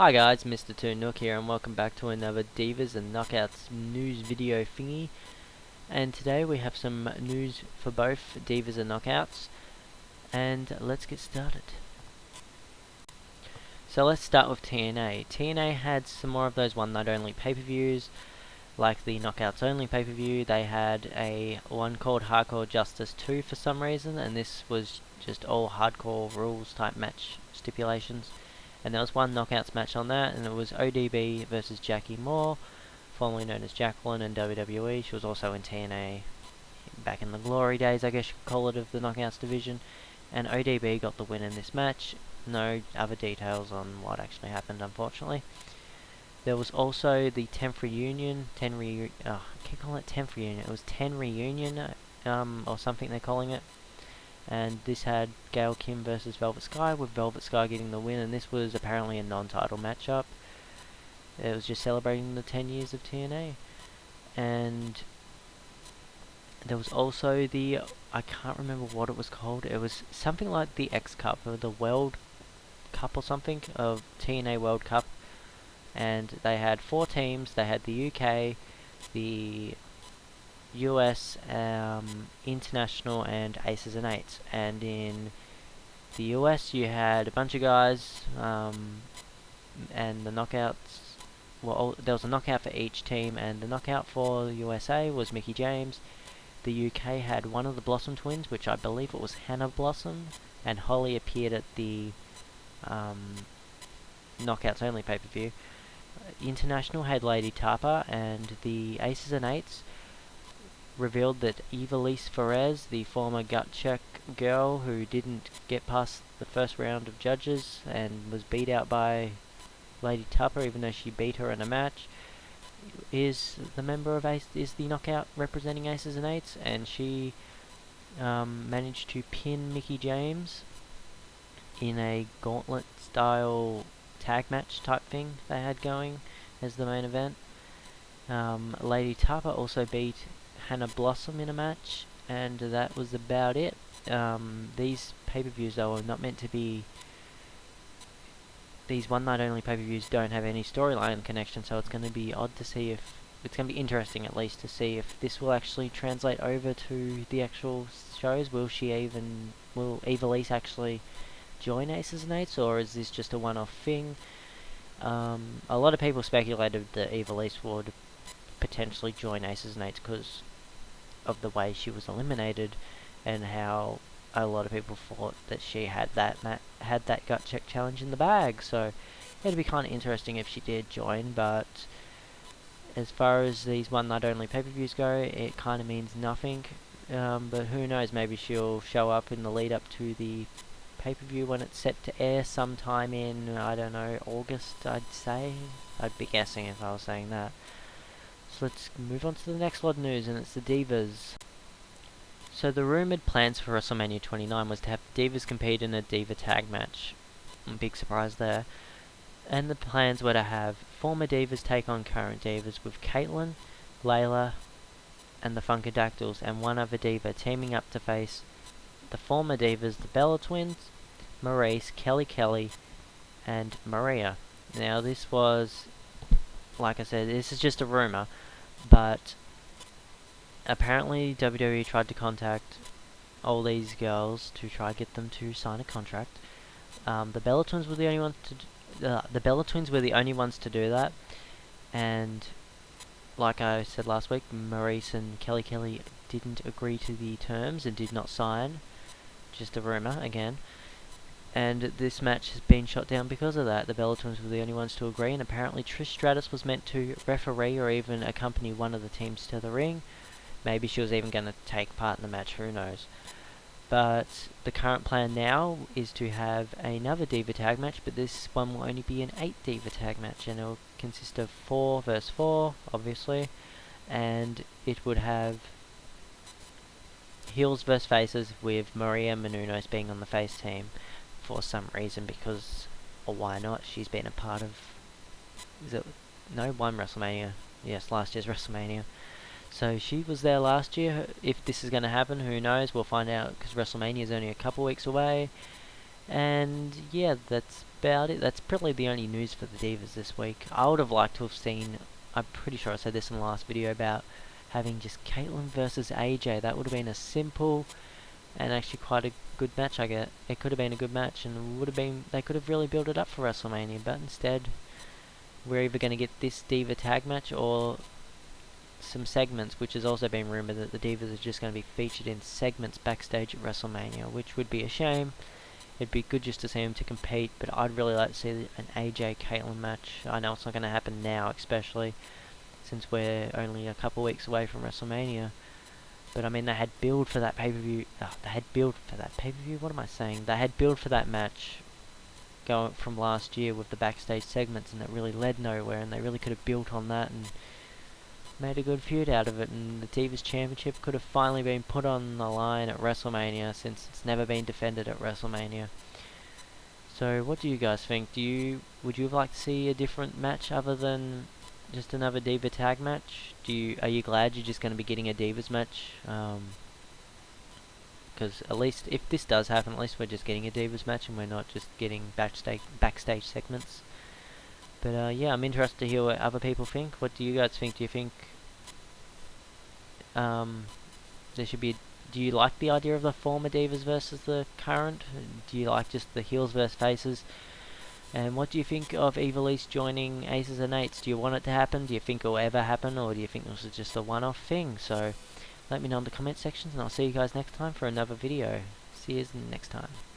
Hi guys, Mr. 2 Nook here and welcome back to another Divas and Knockouts news video thingy. And today we have some news for both Divas and Knockouts. And let's get started. So let's start with TNA. TNA had some more of those one night only pay-per-views, like the Knockouts only pay-per-view. They had one called Hardcore Justice 2 for some reason, and this was just all hardcore rules type match stipulations. And there was one Knockouts match on that, and it was ODB versus Jackie Moore, formerly known as Jacqueline in WWE. She was also in TNA back in the glory days, I guess you could call it, of the Knockouts division. And ODB got the win in this match. No other details on what actually happened, unfortunately. There was also the 10th reunion, I keep calling it 10th reunion. It was 10 reunion, or something they're calling it. And this had Gail Kim versus Velvet Sky, with Velvet Sky getting the win, and this was apparently a non-title matchup. It was just celebrating the 10 years of TNA. And there was also I can't remember what it was called, it was something like the X Cup, or the World Cup or something, of TNA World Cup. And they had 4 teams. They had the UK, the US, International, and Aces and Eights. And in the US you had a bunch of guys, and the knockouts, there was a knockout for each team, and the knockout for the USA was Mickie James. The UK had one of the Blossom twins, which I believe it was Hannah Blossom, and Holly appeared at the Knockouts only pay-per-view. International had Lady Tapa, and the Aces and Eights revealed that Ivelisse Ferez, the former gut check girl who didn't get past the first round of judges and was beat out by Lady Tapa, even though she beat her in a match, is the knockout representing Aces and Eights, and she managed to pin Mickie James in a gauntlet style tag match type thing they had going as the main event. Lady Tapa also beat Hannah Blossom in a match, and that was about it. These pay-per-views though are not meant to be, these one night only pay-per-views don't have any storyline connection, so it's going to be odd to see if, it's going to be interesting at least to see if this will actually translate over to the actual shows. Will Ivelisse actually join Aces and Eights, or is this just a one-off thing? A lot of people speculated that Ivelisse would potentially join Aces and Eights because of the way she was eliminated, and how a lot of people thought that she had that gut check challenge in the bag. So it'd be kind of interesting if she did join. But as far as these one night only pay-per-views go, it kind of means nothing. But who knows, maybe she'll show up in the lead up to the pay-per-view when it's set to air sometime in, I don't know, August, I'd say. I'd be guessing if I was saying that. So let's move on to the next lot of news, and it's the Divas. So the rumoured plans for Wrestlemania 29 was to have the Divas compete in a Diva tag match. Big surprise there. And the plans were to have former Divas take on current Divas, with Caitlyn, Layla, and the Funkadactyls, and one other Diva teaming up to face the former Divas, the Bella Twins, Maurice, Kelly, and Maria. Now this was, like I said, this is just a rumour, but apparently WWE tried to contact all these girls to try to get them to sign a contract. The Bella Twins were the only ones to do that, and like I said last week, Maurice and Kelly didn't agree to the terms and did not sign. Just a rumour again. And this match has been shot down because of that. The Bella Twins were the only ones to agree, and apparently Trish Stratus was meant to referee or even accompany one of the teams to the ring. Maybe she was even going to take part in the match, who knows. But the current plan now is to have another Diva tag match, but this one will only be an 8 Diva tag match, and it will consist of 4 versus 4, obviously, and it would have heels versus faces, with Maria Menounos being on the face team for some reason, because, or why not, she's been a part of, one WrestleMania, yes, last year's WrestleMania. So she was there last year. If this is going to happen, who knows, we'll find out, because WrestleMania is only a couple weeks away. And yeah, that's about it. That's probably the only news for the Divas this week. I would have liked to have seen, I'm pretty sure I said this in the last video, about having just Caitlyn versus AJ. That would have been a simple and actually quite a good match, I guess. It could have been a good match, and would have been, they could have really built it up for WrestleMania, but instead we're either going to get this Diva tag match or some segments, which has also been rumoured that the Divas are just going to be featured in segments backstage at WrestleMania, which would be a shame. It'd be good just to see them to compete, but I'd really like to see an AJ Caitlyn match. I know it's not going to happen now, especially since we're only a couple weeks away from WrestleMania. But I mean, they had build for that pay-per-view. What am I saying? They had build for that match going from last year with the backstage segments, and it really led nowhere. And they really could have built on that and made a good feud out of it. And the Divas Championship could have finally been put on the line at WrestleMania, since it's never been defended at WrestleMania. So, what do you guys think? Would you like to see a different match other than just another Diva tag match? Are you glad you're just going to be getting a Divas match? Because at least if this does happen, at least we're just getting a Divas match and we're not just getting backstage segments. But yeah, I'm interested to hear what other people think. What do you guys think? Do you think there should be? Do you like the idea of the former Divas versus the current? Do you like just the heels versus faces? And what do you think of Evil East joining Aces and Eights? Do you want it to happen? Do you think it will ever happen? Or do you think this is just a one-off thing? So let me know in the comment sections, and I'll see you guys next time for another video. See you next time.